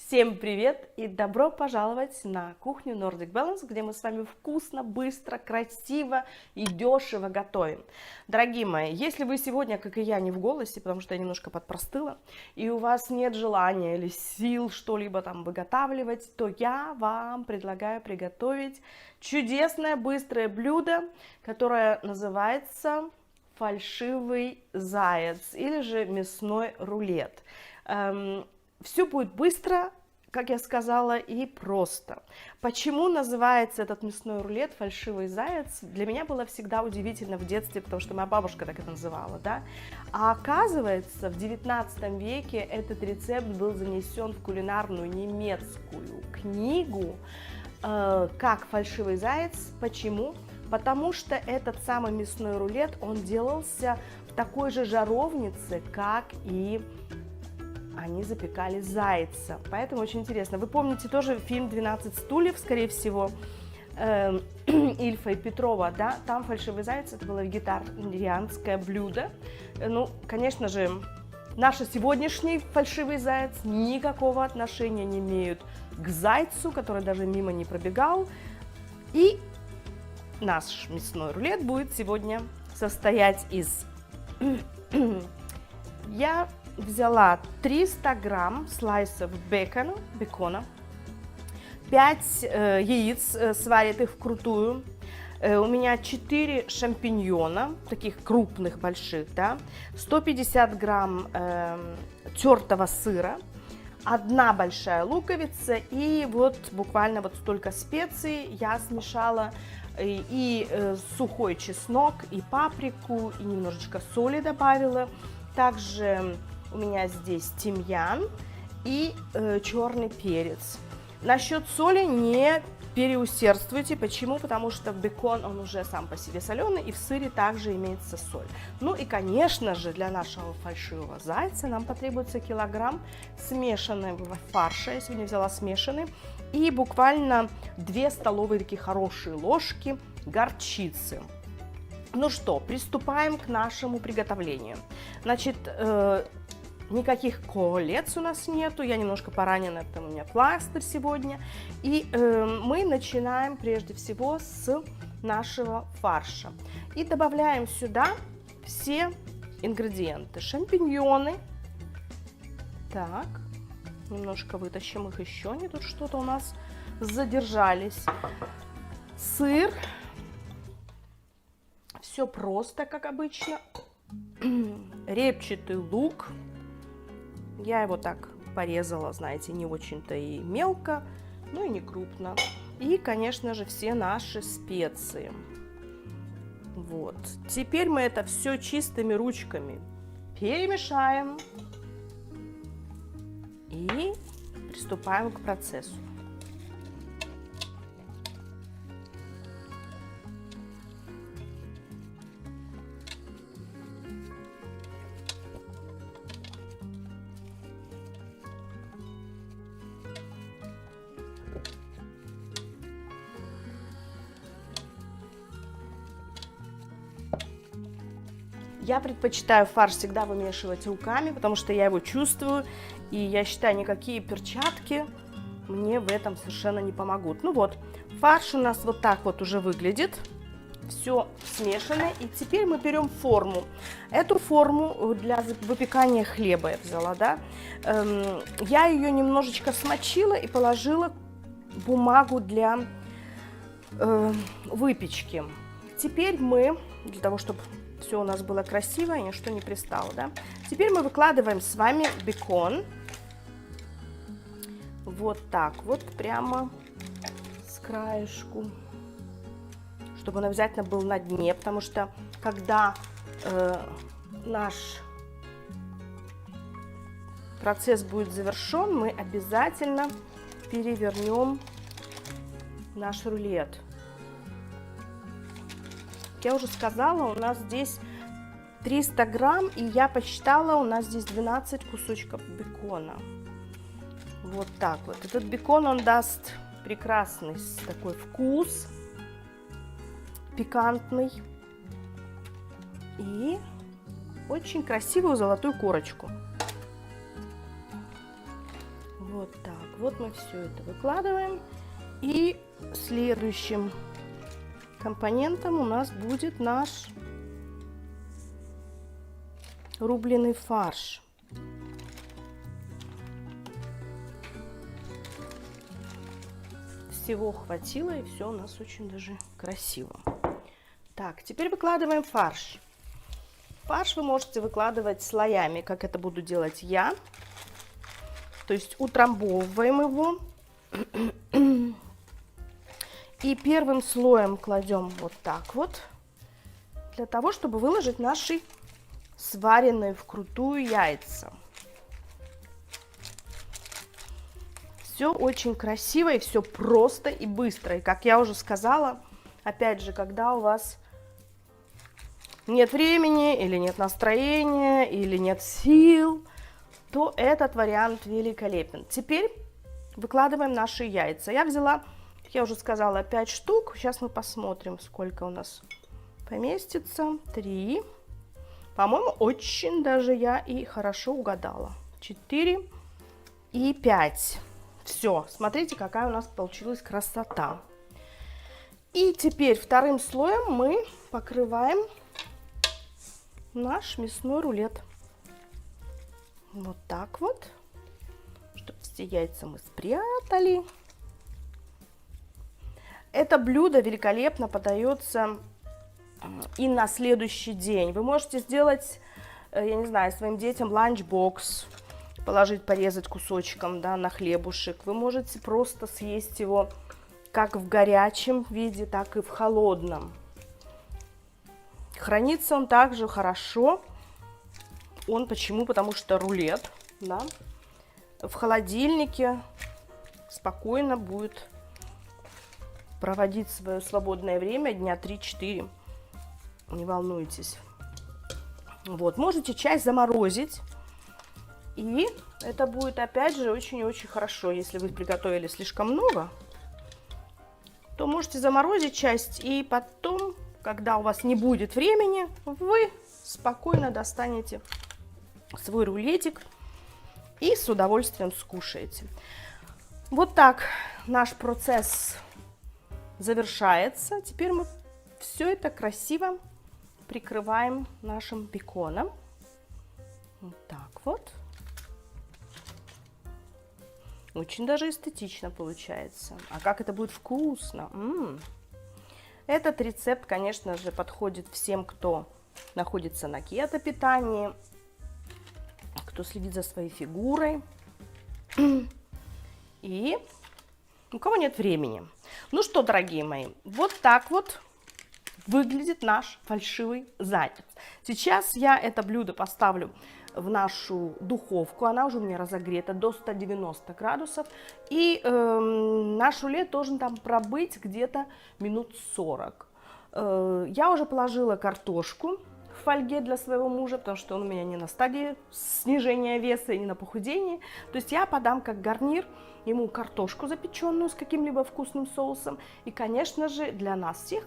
Всем привет и добро пожаловать на кухню Nordic Balance, где мы с вами вкусно, быстро, красиво и дешево готовим. Дорогие мои, если вы сегодня, как и я, не в голосе, потому что я немножко подпростыла, и у вас нет желания или сил что-либо там выготавливать, то я вам предлагаю приготовить чудесное быстрое блюдо, которое называется фальшивый заяц или же мясной рулет. Все будет быстро, как я сказала, и просто. Почему называется этот мясной рулет фальшивый заяц? Для меня было всегда удивительно в детстве, потому что моя бабушка так это называла, да? А оказывается, в 19 веке этот рецепт был занесен в кулинарную немецкую книгу как фальшивый заяц. Почему? Потому что этот самый мясной рулет, он делался в такой же жаровнице, как и они запекали зайца. Поэтому очень интересно. Вы помните тоже фильм «12 стульев», скорее всего, Ильфа и Петрова, да? Там фальшивый заяц, это было вегетарианское блюдо. Ну, конечно же, наш сегодняшний фальшивый заяц никакого отношения не имеют к зайцу, который даже мимо не пробегал. И наш мясной рулет будет сегодня состоять из... Я взяла 300 грамм слайсов бекона, 5 яиц, сваритых вкрутую, у меня 4 шампиньона, таких крупных, больших, да, 150 грамм тертого сыра, 1 большая луковица и вот буквально вот столько специй я смешала, и сухой чеснок, и паприку, и немножечко соли добавила. Также у меня здесь тимьян и черный перец. Насчет соли не переусердствуйте. Почему? Потому что бекон, он уже сам по себе соленый, и в сыре также имеется соль. Ну и, конечно же, для нашего фальшивого зайца нам потребуется килограмм смешанного фарша. Я сегодня взяла смешанный. И буквально 2 столовые такие хорошие ложки горчицы. Ну что, приступаем к нашему приготовлению. Значит, никаких колец у нас нету, я немножко поранена, там у меня пластырь сегодня. И мы начинаем прежде всего с нашего фарша. И добавляем сюда все ингредиенты. Шампиньоны. Так, немножко вытащим их еще, не тут что-то у нас задержались. Сыр. Все просто, как обычно. Репчатый лук. Я его так порезала, знаете, не очень-то и мелко, но и не крупно. И, конечно же, все наши специи. Вот. Теперь мы это все чистыми ручками перемешаем и приступаем к процессу. Я предпочитаю фарш всегда вымешивать руками, потому что я его чувствую, и я считаю, никакие перчатки мне в этом совершенно не помогут. Ну вот, фарш у нас вот так вот уже выглядит, все смешано, и теперь мы берем форму. Эту форму для выпекания хлеба я взяла, да, я ее немножечко смочила и положила бумагу для выпечки. Теперь мы, для того, чтобы все у нас было красиво и ничто не пристало, да? Теперь мы выкладываем с вами бекон. Вот так вот, прямо с краешку. Чтобы он обязательно был на дне, потому что когда наш процесс будет завершен, мы обязательно перевернем наш рулет. Я уже сказала, у нас здесь 300 грамм, и я посчитала, у нас здесь 12 кусочков бекона. Вот так вот. Этот бекон, он даст прекрасный такой вкус, пикантный, и очень красивую золотую корочку. Вот Вот так. Вот мы все это выкладываем. И следующим компонентом у нас будет наш рубленый фарш. Всего хватило, и все у нас очень даже красиво. Так, теперь выкладываем фарш. Фарш вы можете выкладывать слоями, как это буду делать я. То есть утрамбовываем его. И первым слоем кладем вот так вот, для того, чтобы выложить наши сваренные вкрутую яйца. Все очень красиво и все просто и быстро. И как я уже сказала, опять же, когда у вас нет времени, или нет настроения, или нет сил, то этот вариант великолепен. Теперь выкладываем наши яйца. Я взяла, как я уже сказала, 5 штук. Сейчас мы посмотрим, сколько у нас поместится. 3. По-моему, очень даже я и хорошо угадала. 4 и 5. Все, смотрите, какая у нас получилась красота. И теперь вторым слоем мы покрываем наш мясной рулет. Вот так вот, чтобы все яйца мы спрятали. Это блюдо великолепно подается и на следующий день. Вы можете сделать, я не знаю, своим детям ланчбокс, положить, порезать кусочком, да, на хлебушек. Вы можете просто съесть его как в горячем виде, так и в холодном. Хранится он также хорошо. Он почему? Потому что рулет, да, в холодильнике спокойно будет проводить свое свободное время дня 3-4. Не волнуйтесь. Вот, можете часть заморозить. И это будет, опять же, очень-очень хорошо. Если вы приготовили слишком много, то можете заморозить часть. И потом, когда у вас не будет времени, вы спокойно достанете свой рулетик и с удовольствием скушаете. Вот так наш процесс завершается. Теперь мы все это красиво прикрываем нашим беконом. Вот так вот. Очень даже эстетично получается. А как это будет вкусно! Этот рецепт, конечно же, подходит всем, кто находится на кето-питании, кто следит за своей фигурой и у кого нет времени. Ну что, дорогие мои, вот так вот выглядит наш фальшивый заяц. Сейчас я это блюдо поставлю в нашу духовку. Она уже у меня разогрета до 190 градусов. И наш рулет должен там пробыть где-то минут 40. Я уже положила картошку в фольге для своего мужа, потому что он у меня не на стадии снижения веса и не на похудении. То есть я подам как гарнир ему картошку запеченную с каким-либо вкусным соусом. И, конечно же, для нас всех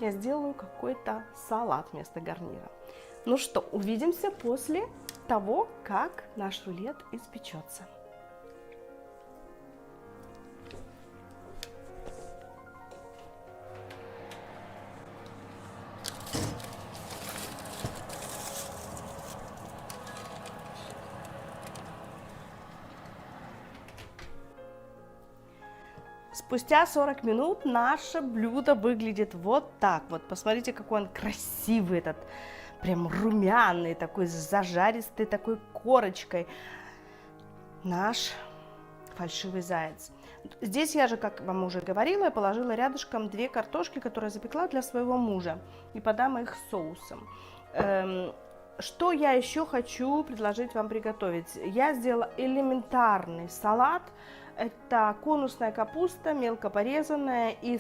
я сделаю какой-то салат вместо гарнира. Ну что, увидимся после того, как наш рулет испечется. Спустя 40 минут наше блюдо выглядит вот так вот. Посмотрите, какой он красивый, этот прям румяный, такой зажаристый, такой корочкой. Наш фальшивый заяц. Здесь я же, как вам уже говорила, я положила рядышком 2 картошки, которые запекла для своего мужа. И подам их соусом. Что я еще хочу предложить вам приготовить? Я сделала элементарный салат. Это конусная капуста, мелко порезанная, и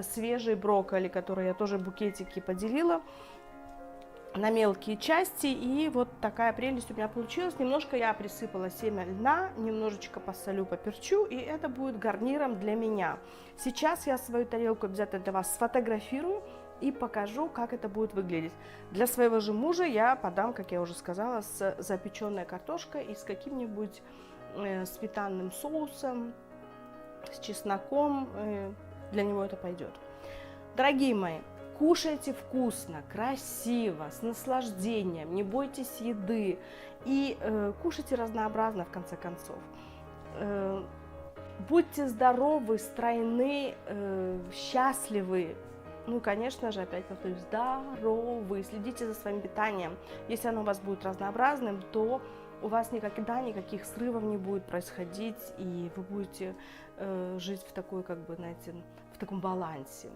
свежий брокколи, который я тоже в букетике поделила на мелкие части. И вот такая прелесть у меня получилась. Немножко я присыпала семя льна, немножечко посолю, поперчу, и это будет гарниром для меня. Сейчас я свою тарелку обязательно для вас сфотографирую и покажу, как это будет выглядеть. Для своего же мужа я подам, как я уже сказала, с запеченной картошкой и с каким-нибудь сметанным соусом, с чесноком, для него это пойдет. Дорогие мои, кушайте вкусно, красиво, с наслаждением, не бойтесь еды и кушайте разнообразно в конце концов. Будьте здоровы, стройны, счастливы. Ну, конечно же, опять повторюсь, здоровы. Следите за своим питанием. Если оно у вас будет разнообразным, то у вас никогда никаких срывов не будет происходить, и вы будете жить в такой, как бы, знаете, в таком балансе.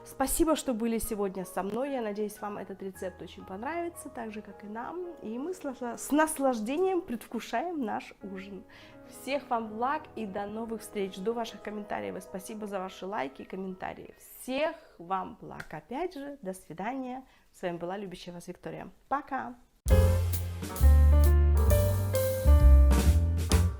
Спасибо, что были сегодня со мной. Я надеюсь, вам этот рецепт очень понравится, так же, как и нам. И мы с наслаждением предвкушаем наш ужин. Всех вам благ и до новых встреч. Жду ваших комментариев. И спасибо за ваши лайки и комментарии. Всех вам благ. Опять же, до свидания. С вами была любящая вас Виктория. Пока!